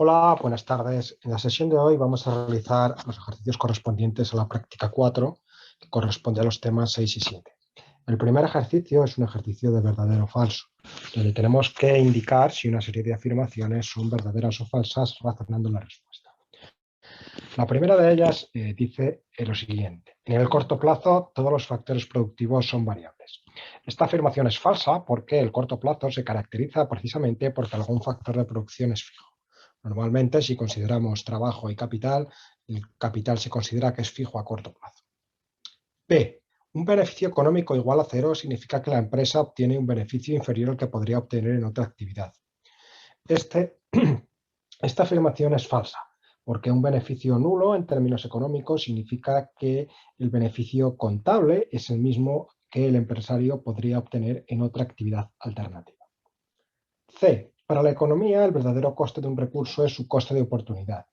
Hola, buenas tardes. En la sesión de hoy vamos a realizar los ejercicios correspondientes a la práctica 4, que corresponde a los temas 6 y 7. El primer ejercicio es un ejercicio de verdadero o falso, donde tenemos que indicar si una serie de afirmaciones son verdaderas o falsas razonando la respuesta. La primera de ellas dice lo siguiente: en el corto plazo todos los factores productivos son variables. Esta afirmación es falsa porque el corto plazo se caracteriza precisamente porque algún factor de producción es fijo. Normalmente, si consideramos trabajo y capital, el capital se considera que es fijo a corto plazo. B. Un beneficio económico igual a cero significa que la empresa obtiene un beneficio inferior al que podría obtener en otra actividad. Esta afirmación es falsa, porque un beneficio nulo en términos económicos significa que el beneficio contable es el mismo que el empresario podría obtener en otra actividad alternativa. C. Para la economía, el verdadero coste de un recurso es su coste de oportunidad.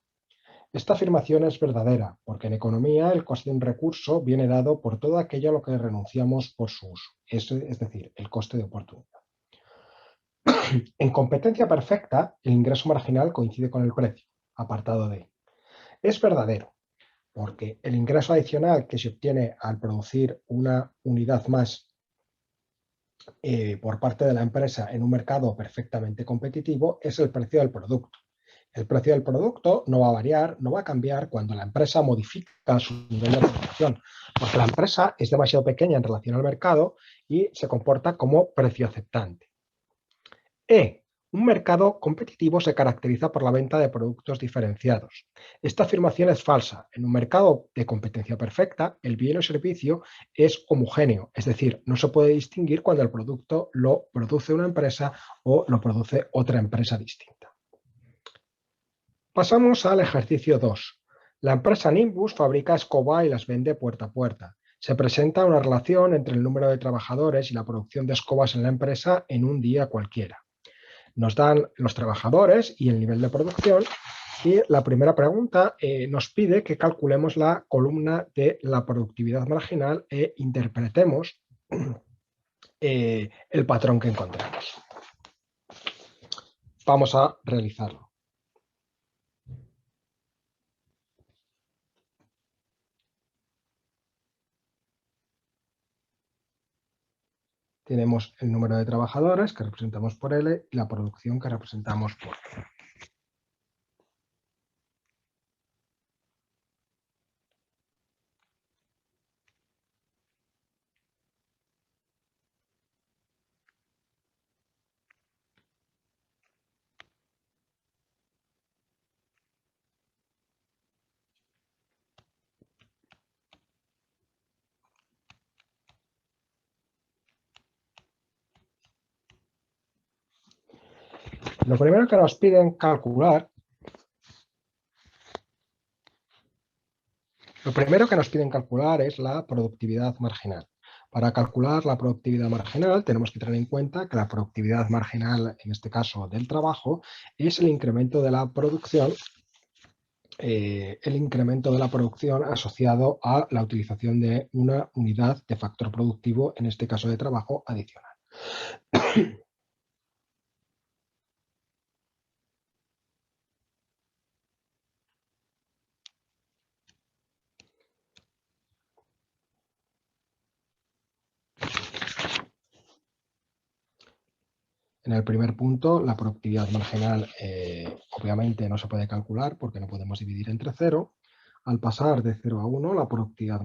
Esta afirmación es verdadera, porque en economía el coste de un recurso viene dado por todo aquello a lo que renunciamos por su uso, es decir, el coste de oportunidad. En competencia perfecta, el ingreso marginal coincide con el precio, apartado D. Es verdadero, porque el ingreso adicional que se obtiene al producir una unidad más por parte de la empresa en un mercado perfectamente competitivo es el precio del producto. El precio del producto no va a variar, no va a cambiar cuando la empresa modifica su nivel de producción, porque la empresa es demasiado pequeña en relación al mercado y se comporta como precio aceptante. Un mercado competitivo se caracteriza por la venta de productos diferenciados. Esta afirmación es falsa. En un mercado de competencia perfecta, el bien o servicio es homogéneo, es decir, no se puede distinguir cuando el producto lo produce una empresa o lo produce otra empresa distinta. Pasamos al ejercicio 2. La empresa Nimbus fabrica escoba y las vende puerta a puerta. Se presenta una relación entre el número de trabajadores y la producción de escobas en la empresa en un día cualquiera. Nos dan los trabajadores y el nivel de producción, y la primera pregunta nos pide que calculemos la columna de la productividad marginal e interpretemos el patrón que encontramos. Vamos a realizarlo. Tenemos el número de trabajadores que representamos por L y la producción que representamos por Q. Lo primero que nos piden calcular es la productividad marginal. Para calcular la productividad marginal tenemos que tener en cuenta que la productividad marginal, en este caso del trabajo, es el incremento de la producción asociado a la utilización de una unidad de factor productivo, en este caso de trabajo, adicional. En el primer punto, la productividad marginal obviamente no se puede calcular porque no podemos dividir entre 0. Al pasar de 0 a 1, la productividad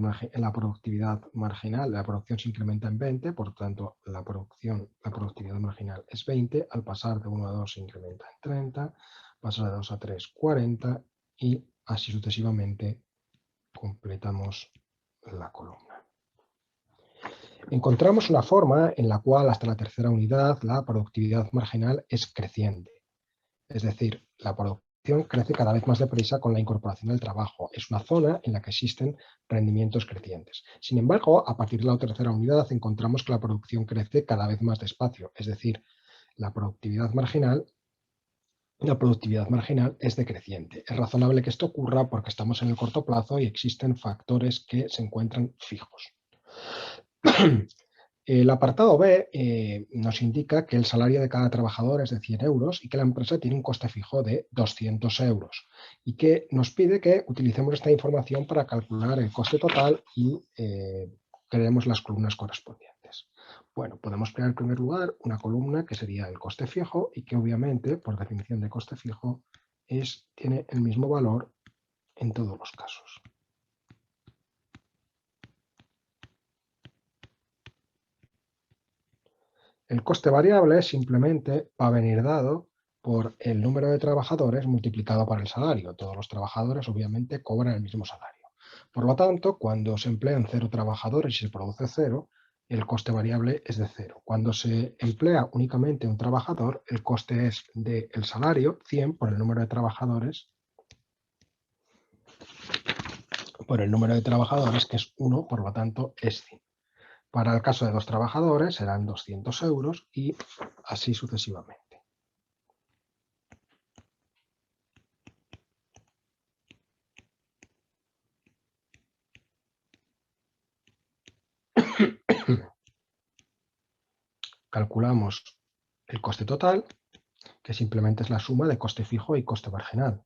marginal, la producción se incrementa en 20, por tanto la productividad marginal es 20. Al pasar de 1 a 2 se incrementa en 30, pasar de 2 a 3, 40 y así sucesivamente completamos la columna. Encontramos una forma en la cual hasta la tercera unidad la productividad marginal es creciente. Es decir, la producción crece cada vez más deprisa con la incorporación del trabajo. Es una zona en la que existen rendimientos crecientes. Sin embargo, a partir de la tercera unidad encontramos que la producción crece cada vez más despacio. Es decir, la productividad marginal es decreciente. Es razonable que esto ocurra porque estamos en el corto plazo y existen factores que se encuentran fijos. El apartado B nos indica que el salario de cada trabajador es de 100 euros y que la empresa tiene un coste fijo de 200 euros y que nos pide que utilicemos esta información para calcular el coste total y creemos las columnas correspondientes. Bueno, podemos crear en primer lugar una columna que sería el coste fijo y que obviamente, por definición de coste fijo, tiene el mismo valor en todos los casos. El coste variable simplemente va a venir dado por el número de trabajadores multiplicado por el salario. Todos los trabajadores obviamente cobran el mismo salario. Por lo tanto, cuando se emplean 0 trabajadores y se produce 0, el coste variable es de 0. Cuando se emplea únicamente un trabajador, el coste es del salario, 100 por el número de trabajadores, que es 1, por lo tanto es 100. Para el caso de 2 trabajadores serán 200 euros y así sucesivamente. Calculamos el coste total, que simplemente es la suma de coste fijo y coste marginal.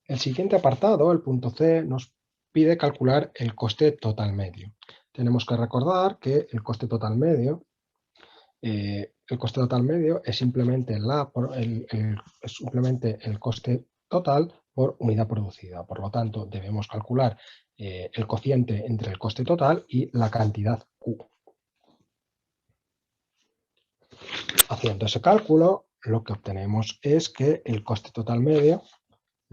El siguiente apartado, el punto C, nos pide calcular el coste total medio. Tenemos que recordar que el coste total medio es simplemente el coste total por unidad producida. Por lo tanto, debemos calcular el cociente entre el coste total y la cantidad Q. Haciendo ese cálculo, lo que obtenemos es que el coste total medio,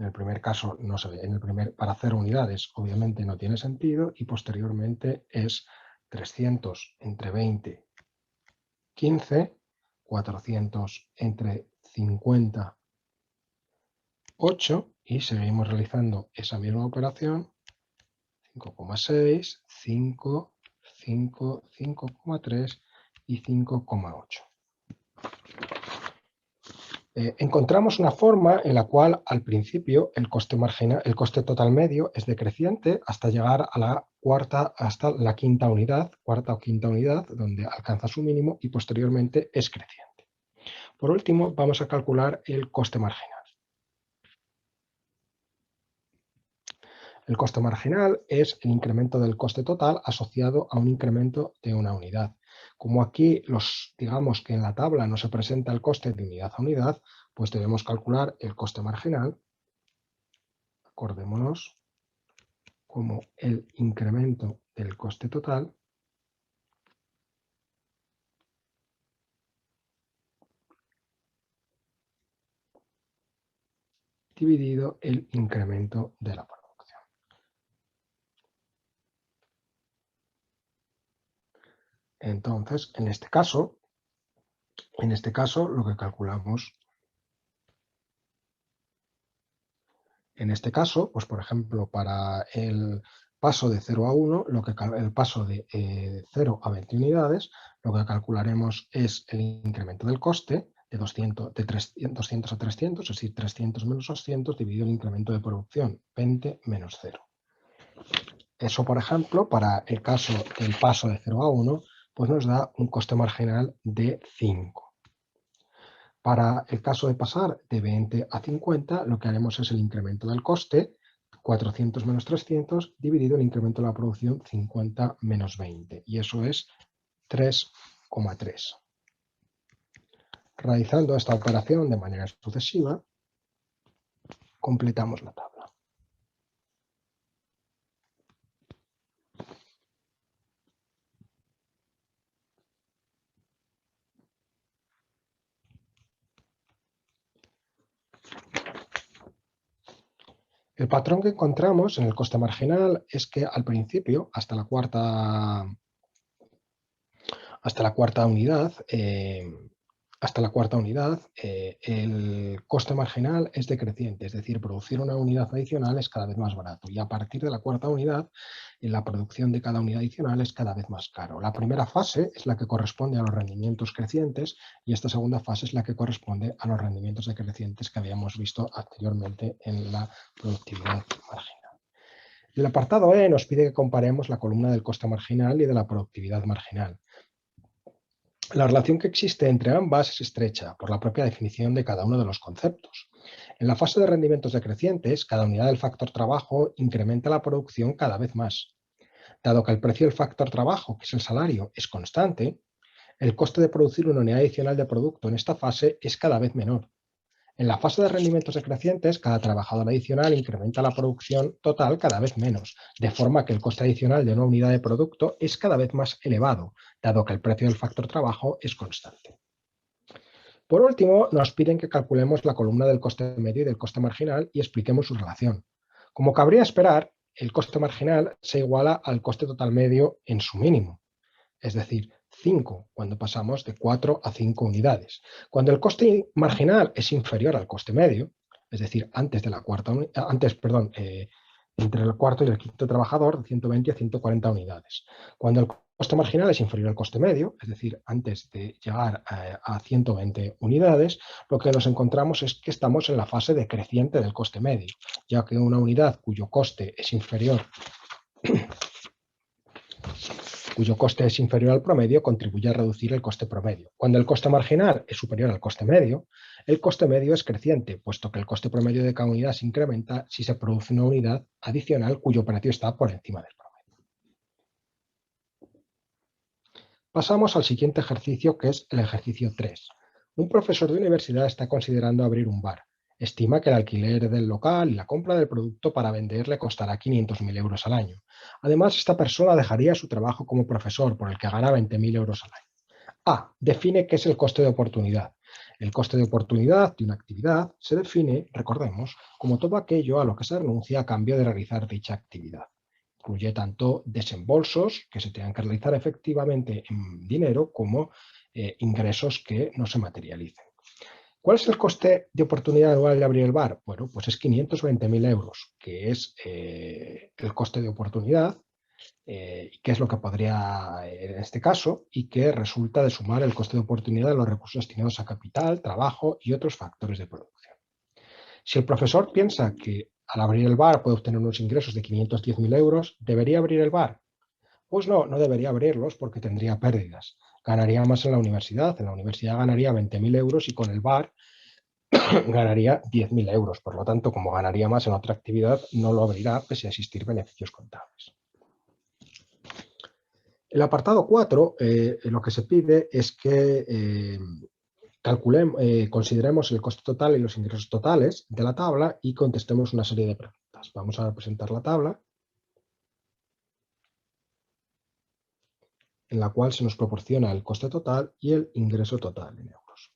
en el primer caso no se ve, para 0 unidades obviamente no tiene sentido y posteriormente es 300 entre 20, 15, 400 entre 50, 8 y seguimos realizando esa misma operación, 5,6, 5, 5, 5,3 y 5,8. Encontramos una forma en la cual al principio el coste total medio es decreciente hasta llegar a hasta la cuarta o quinta unidad, donde alcanza su mínimo y posteriormente es creciente. Por último, vamos a calcular el coste marginal. El coste marginal es el incremento del coste total asociado a un incremento de una unidad. Como aquí digamos que en la tabla no se presenta el coste de unidad a unidad, pues debemos calcular el coste marginal, acordémonos, como el incremento del coste total dividido el incremento de la producción. Entonces, en este caso lo que calculamos, pues por ejemplo, para el paso de 0 a 1, el paso de 0 a 20 unidades, lo que calcularemos es el incremento del coste de 200 a 300, es decir, 300 menos 200 dividido el incremento de producción, 20 menos 0. Eso, por ejemplo, para el caso del paso de 0 a 1, pues nos da un coste marginal de 5. Para el caso de pasar de 20 a 50, lo que haremos es el incremento del coste, 400 menos 300, dividido el incremento de la producción, 50 menos 20. Y eso es 3,3. Realizando esta operación de manera sucesiva, completamos la tabla. El patrón que encontramos en el coste marginal es que al principio, hasta la cuarta unidad, hasta la cuarta unidad, el coste marginal es decreciente, es decir, producir una unidad adicional es cada vez más barato. Y a partir de la cuarta unidad, la producción de cada unidad adicional es cada vez más caro. La primera fase es la que corresponde a los rendimientos crecientes y esta segunda fase es la que corresponde a los rendimientos decrecientes que habíamos visto anteriormente en la productividad marginal. El apartado E nos pide que comparemos la columna del coste marginal y de la productividad marginal. La relación que existe entre ambas es estrecha por la propia definición de cada uno de los conceptos. En la fase de rendimientos decrecientes, cada unidad del factor trabajo incrementa la producción cada vez más. Dado que el precio del factor trabajo, que es el salario, es constante, el coste de producir una unidad adicional de producto en esta fase es cada vez menor. En la fase de rendimientos decrecientes, cada trabajador adicional incrementa la producción total cada vez menos, de forma que el coste adicional de una unidad de producto es cada vez más elevado, dado que el precio del factor trabajo es constante. Por último, nos piden que calculemos la columna del coste medio y del coste marginal y expliquemos su relación. Como cabría esperar, el coste marginal se iguala al coste total medio en su mínimo, es decir, 5 cuando pasamos de 4 a 5 unidades. Cuando el coste marginal es inferior al coste medio, es decir, entre el cuarto y el quinto trabajador, de 120 a 140 unidades. Cuando el coste marginal es inferior al coste medio, es decir, antes de llegar a 120 unidades, lo que nos encontramos es que estamos en la fase decreciente del coste medio, ya que una unidad cuyo coste es inferior al promedio contribuye a reducir el coste promedio. Cuando el coste marginal es superior al coste medio, el coste medio es creciente, puesto que el coste promedio de cada unidad se incrementa si se produce una unidad adicional cuyo precio está por encima del promedio. Pasamos al siguiente ejercicio, que es el ejercicio 3. Un profesor de universidad está considerando abrir un bar. Estima que el alquiler del local y la compra del producto para vender le costará 500.000 euros al año. Además, esta persona dejaría su trabajo como profesor, por el que gana 20.000 euros al año. A. Define qué es el coste de oportunidad. El coste de oportunidad de una actividad se define, recordemos, como todo aquello a lo que se renuncia a cambio de realizar dicha actividad. Incluye tanto desembolsos que se tengan que realizar efectivamente en dinero como ingresos que no se materialicen. ¿Cuál es el coste de oportunidad anual de abrir el bar? Bueno, pues es 520.000 euros, que es el coste de oportunidad, qué es lo que podría en este caso, y que resulta de sumar el coste de oportunidad de los recursos destinados a capital, trabajo y otros factores de producción. Si el profesor piensa que al abrir el bar puede obtener unos ingresos de 510.000 euros, ¿debería abrir el bar? Pues no, no debería abrirlos porque tendría pérdidas. Ganaría más en la universidad. En la universidad ganaría 20.000 euros y con el bar ganaría 10.000 euros. Por lo tanto, como ganaría más en otra actividad, no lo abrirá pese a existir beneficios contables. El apartado 4, lo que se pide es que consideremos el coste total y los ingresos totales de la tabla y contestemos una serie de preguntas. Vamos a presentar la tabla, en la cual se nos proporciona el coste total y el ingreso total en euros.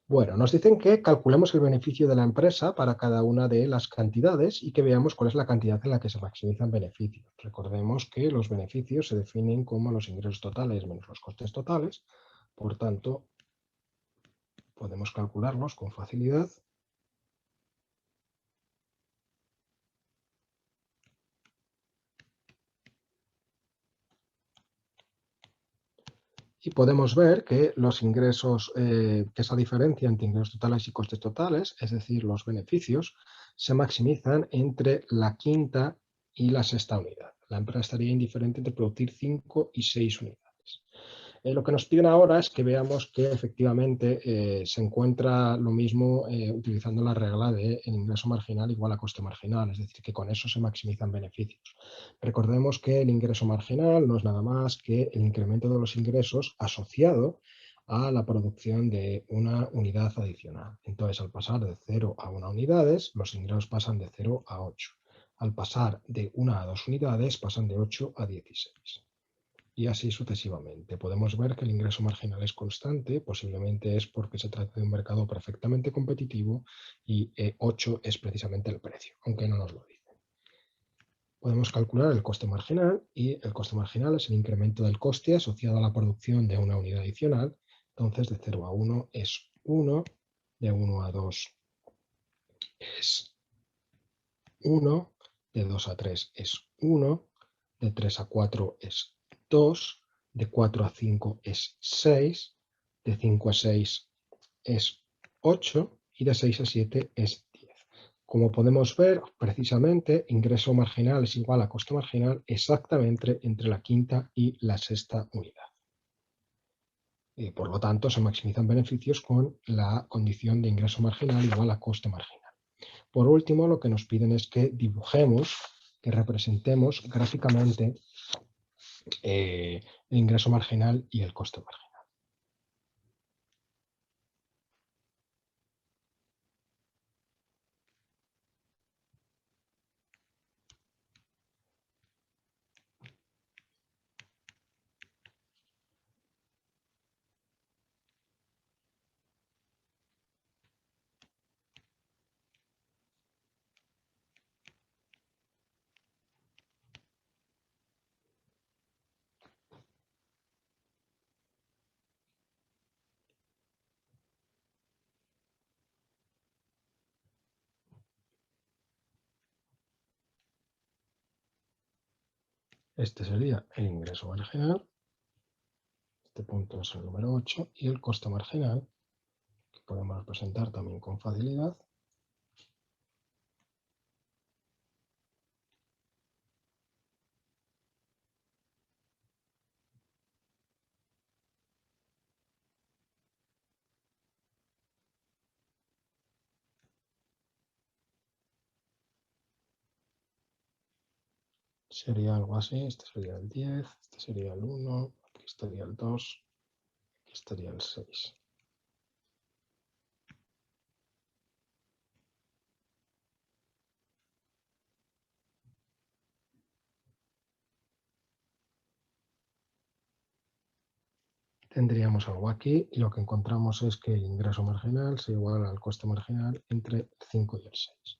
Bueno, nos dicen que calculemos el beneficio de la empresa para cada una de las cantidades y que veamos cuál es la cantidad en la que se maximizan beneficios. Recordemos que los beneficios se definen como los ingresos totales menos los costes totales, por tanto, podemos calcularlos con facilidad. Y podemos ver que los ingresos, que esa diferencia entre ingresos totales y costes totales, es decir, los beneficios, se maximizan entre la quinta y la sexta unidad. La empresa estaría indiferente entre producir 5 y 6 unidades. Lo que nos piden ahora es que veamos que efectivamente se encuentra lo mismo utilizando la regla de el ingreso marginal igual a coste marginal, es decir, que con eso se maximizan beneficios. Recordemos que el ingreso marginal no es nada más que el incremento de los ingresos asociado a la producción de una unidad adicional. Entonces, al pasar de 0 a 1 unidades, los ingresos pasan de 0 a 8. Al pasar de 1 a 2 unidades, pasan de 8 a 16. Y así sucesivamente. Podemos ver que el ingreso marginal es constante, posiblemente es porque se trata de un mercado perfectamente competitivo y 8 es precisamente el precio, aunque no nos lo dice. Podemos calcular el coste marginal y el coste marginal es el incremento del coste asociado a la producción de una unidad adicional. Entonces, de 0 a 1 es 1, de 1 a 2 es 1, de 2 a 3 es 1, de 3 a 4 es 2, de 4 a 5 es 6, de 5 a 6 es 8 y de 6 a 7 es 10. Como podemos ver, precisamente, ingreso marginal es igual a coste marginal exactamente entre la quinta y la sexta unidad. Y por lo tanto, se maximizan beneficios con la condición de ingreso marginal igual a coste marginal. Por último, lo que nos piden es que dibujemos, que representemos gráficamente el ingreso marginal y el coste marginal. Este sería el ingreso marginal, este punto es el número 8, y el coste marginal, que podemos representar también con facilidad. Sería algo así, este sería el 10, este sería el 1, aquí estaría el 2, aquí estaría el 6. Tendríamos algo aquí y lo que encontramos es que el ingreso marginal se iguala al coste marginal entre el 5 y el 6,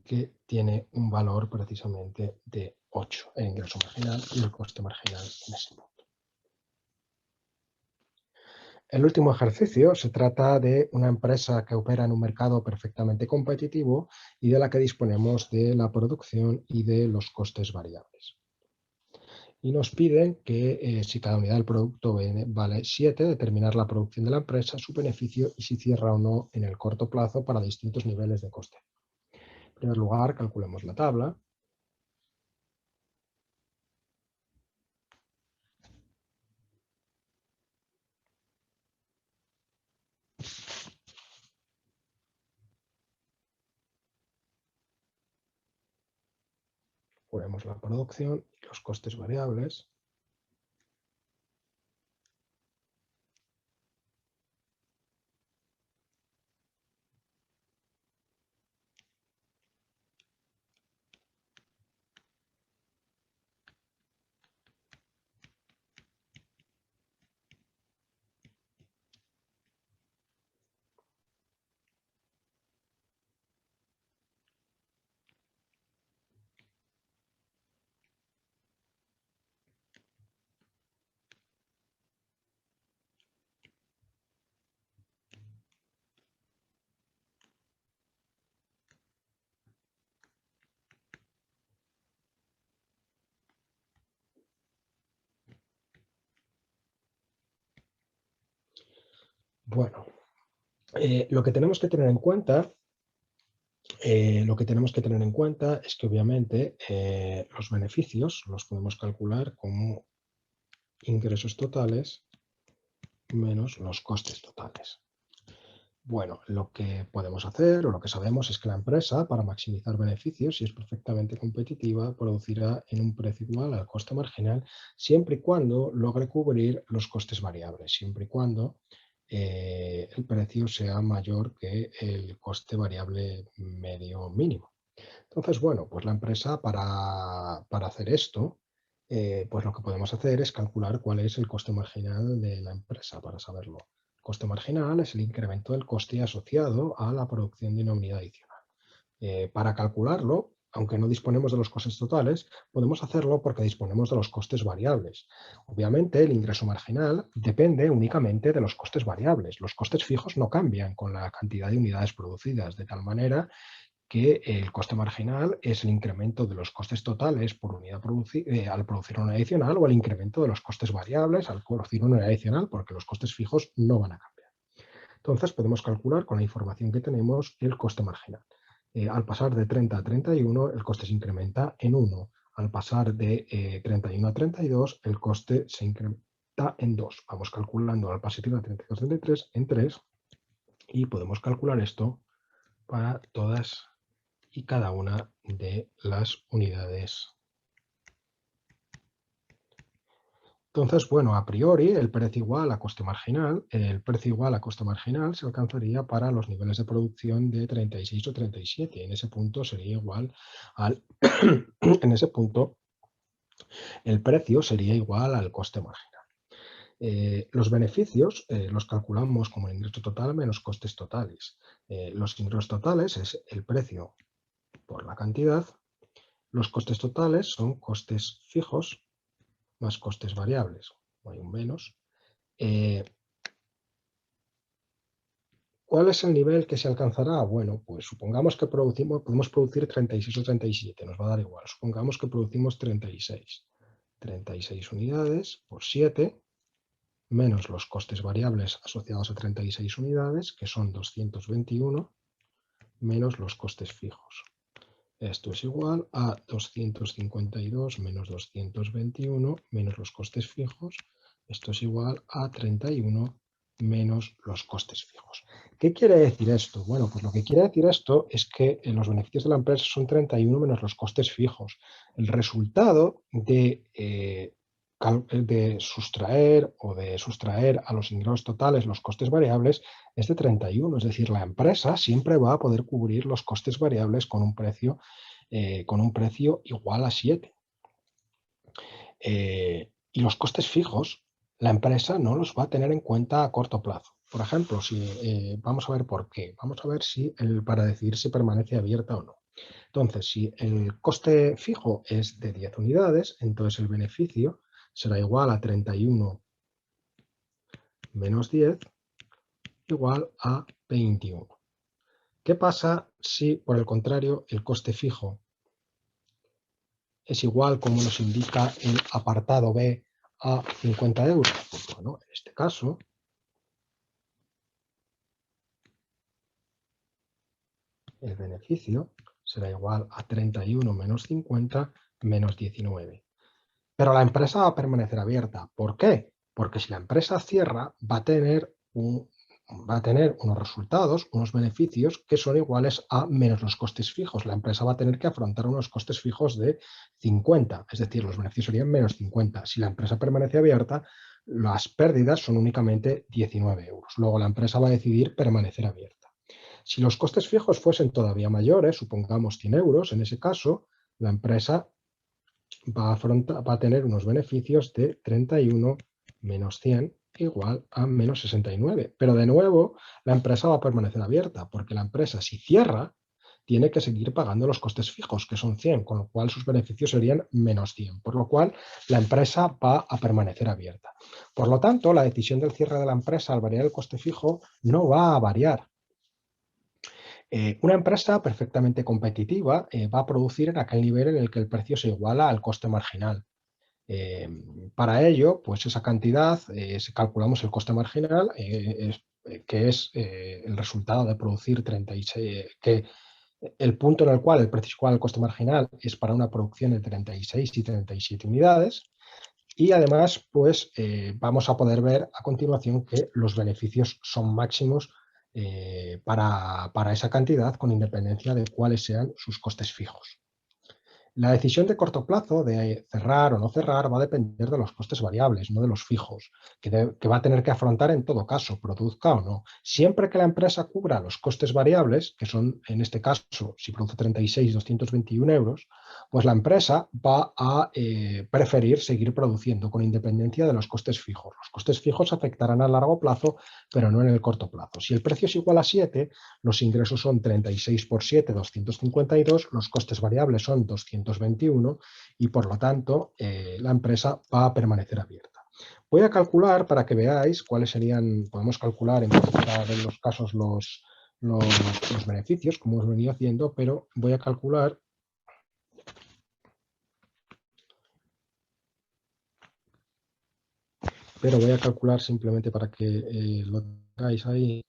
que tiene un valor precisamente de 8, el ingreso marginal y el coste marginal en ese punto. El último ejercicio se trata de una empresa que opera en un mercado perfectamente competitivo y de la que disponemos de la producción y de los costes variables. Y nos piden que si cada unidad del producto vale 7, determinar la producción de la empresa, su beneficio y si cierra o no en el corto plazo para distintos niveles de coste. En primer lugar, calculemos la tabla. Ponemos la producción y los costes variables. Bueno, lo que tenemos que tener en cuenta es que obviamente los beneficios los podemos calcular como ingresos totales menos los costes totales. Bueno, lo que podemos hacer o lo que sabemos es que la empresa, para maximizar beneficios, si es perfectamente competitiva, producirá en un precio igual al coste marginal, siempre y cuando logre cubrir los costes variables, siempre y cuando el precio sea mayor que el coste variable medio mínimo. Entonces, bueno, pues la empresa para hacer esto, pues lo que podemos hacer es calcular cuál es el coste marginal de la empresa para saberlo. El coste marginal es el incremento del coste asociado a la producción de una unidad adicional. Para calcularlo, aunque no disponemos de los costes totales, podemos hacerlo porque disponemos de los costes variables. Obviamente, el ingreso marginal depende únicamente de los costes variables. Los costes fijos no cambian con la cantidad de unidades producidas, de tal manera que el coste marginal es el incremento de los costes totales por unidad al producir una adicional o el incremento de los costes variables al producir una unidad adicional, porque los costes fijos no van a cambiar. Entonces podemos calcular con la información que tenemos el coste marginal. Al pasar de 30 a 31 el coste se incrementa en 1. Al pasar de 31 a 32 el coste se incrementa en 2. Vamos calculando al pasar de 32 a 33 en 3 y podemos calcular esto para todas y cada una de las unidades. Entonces, bueno, a priori el precio igual a coste marginal, se alcanzaría para los niveles de producción de 36 o 37. En ese punto sería igual al en ese punto el precio sería igual al coste marginal. Los beneficios los calculamos como el ingreso total menos costes totales. Los ingresos totales es el precio por la cantidad. Los costes totales son costes fijos más costes variables. Hay un menos. ¿Cuál es el nivel que se alcanzará? Bueno, pues supongamos que podemos producir 36 o 37, nos va a dar igual. Supongamos que producimos 36. 36 unidades por 7, menos los costes variables asociados a 36 unidades, que son 221, menos los costes fijos. Esto es igual a 252 menos 221 menos los costes fijos. Esto es igual a 31 menos los costes fijos. ¿Qué quiere decir esto? Bueno, pues lo que quiere decir esto es que los beneficios de la empresa son 31 menos los costes fijos. El resultado de sustraer a los ingresos totales los costes variables es de 31, es decir, la empresa siempre va a poder cubrir los costes variables con un precio igual a 7. Y los costes fijos, la empresa no los va a tener en cuenta a corto plazo. Por ejemplo, vamos a ver por qué. Vamos a ver para decidir si permanece abierta o no. Entonces, si el coste fijo es de 10 unidades, entonces el beneficio será igual a 31 menos 10 igual a 21. ¿Qué pasa si, por el contrario, el coste fijo es igual, como nos indica el apartado B, a 50 euros? Pues bueno, en este caso, el beneficio será igual a 31 menos 50 menos 19. Pero la empresa va a permanecer abierta. ¿Por qué? Porque si la empresa cierra, va a tener unos resultados, unos beneficios que son iguales a menos los costes fijos. La empresa va a tener que afrontar unos costes fijos de 50, es decir, los beneficios serían menos 50. Si la empresa permanece abierta, las pérdidas son únicamente 19 euros. Luego la empresa va a decidir permanecer abierta. Si los costes fijos fuesen todavía mayores, supongamos 100 euros, en ese caso, la empresa va a tener unos beneficios de 31 menos 100 igual a menos 69. Pero de nuevo, la empresa va a permanecer abierta, porque la empresa, si cierra, tiene que seguir pagando los costes fijos, que son 100, con lo cual sus beneficios serían menos 100, por lo cual la empresa va a permanecer abierta. Por lo tanto, la decisión del cierre de la empresa al variar el coste fijo no va a variar. Una empresa perfectamente competitiva va a producir en aquel nivel en el que el precio se iguala al coste marginal. Para ello, pues esa cantidad, si calculamos el coste marginal, que es el resultado de producir 36, que el punto en el cual el precio igual al coste marginal es para una producción de 36 y 37 unidades. Y además, pues vamos a poder ver a continuación que los beneficios son máximos para esa cantidad con independencia de cuáles sean sus costes fijos. La decisión de corto plazo de cerrar o no cerrar va a depender de los costes variables, no de los fijos, que va a tener que afrontar en todo caso, produzca o no. Siempre que la empresa cubra los costes variables, que son en este caso, si produce 36.221 euros, pues la empresa va a preferir seguir produciendo con independencia de los costes fijos. Los costes fijos afectarán a largo plazo, pero no en el corto plazo. Si el precio es igual a 7, los ingresos son 36 por 7, 252, los costes variables son 221 y por lo tanto la empresa va a permanecer abierta. Voy a calcular para que veáis cuáles serían, podemos calcular en cada de los casos los beneficios, como hemos venido haciendo, pero voy a calcular simplemente para que lo tengáis ahí.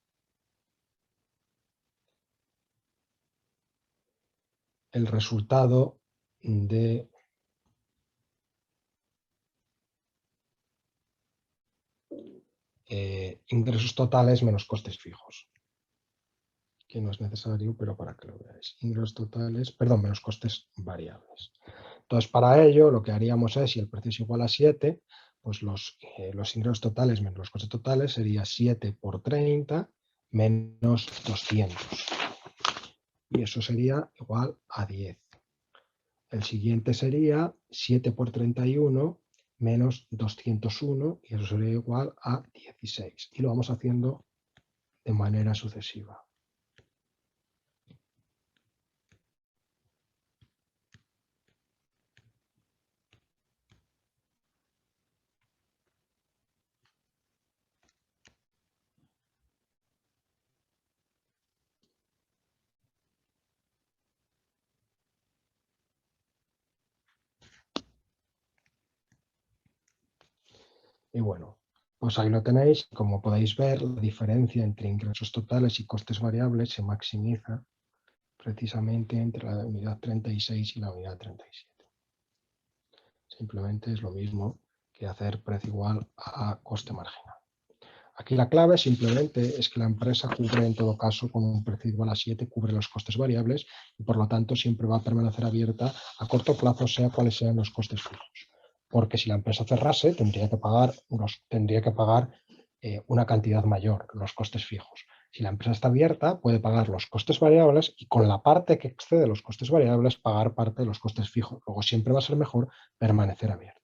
El resultado de ingresos totales menos costes fijos, que no es necesario, pero para que lo veáis. Ingresos totales, perdón, menos costes variables. Entonces, para ello, lo que haríamos es, si el precio es igual a 7, pues los ingresos totales menos los costes totales sería 7 por 30 menos 200. Y eso sería igual a 10. El siguiente sería 7 por 31 menos 201 y eso sería igual a 16. Y lo vamos haciendo de manera sucesiva. Y bueno, pues ahí lo tenéis. Como podéis ver, la diferencia entre ingresos totales y costes variables se maximiza precisamente entre la unidad 36 y la unidad 37. Simplemente es lo mismo que hacer precio igual a coste marginal. Aquí la clave simplemente es que la empresa cubre en todo caso con un precio igual a 7, cubre los costes variables y por lo tanto siempre va a permanecer abierta a corto plazo, sea cuales sean los costes fijos. Porque si la empresa cerrase tendría que pagar una cantidad mayor, los costes fijos. Si la empresa está abierta, puede pagar los costes variables y con la parte que excede los costes variables pagar parte de los costes fijos. Luego siempre va a ser mejor permanecer abierta.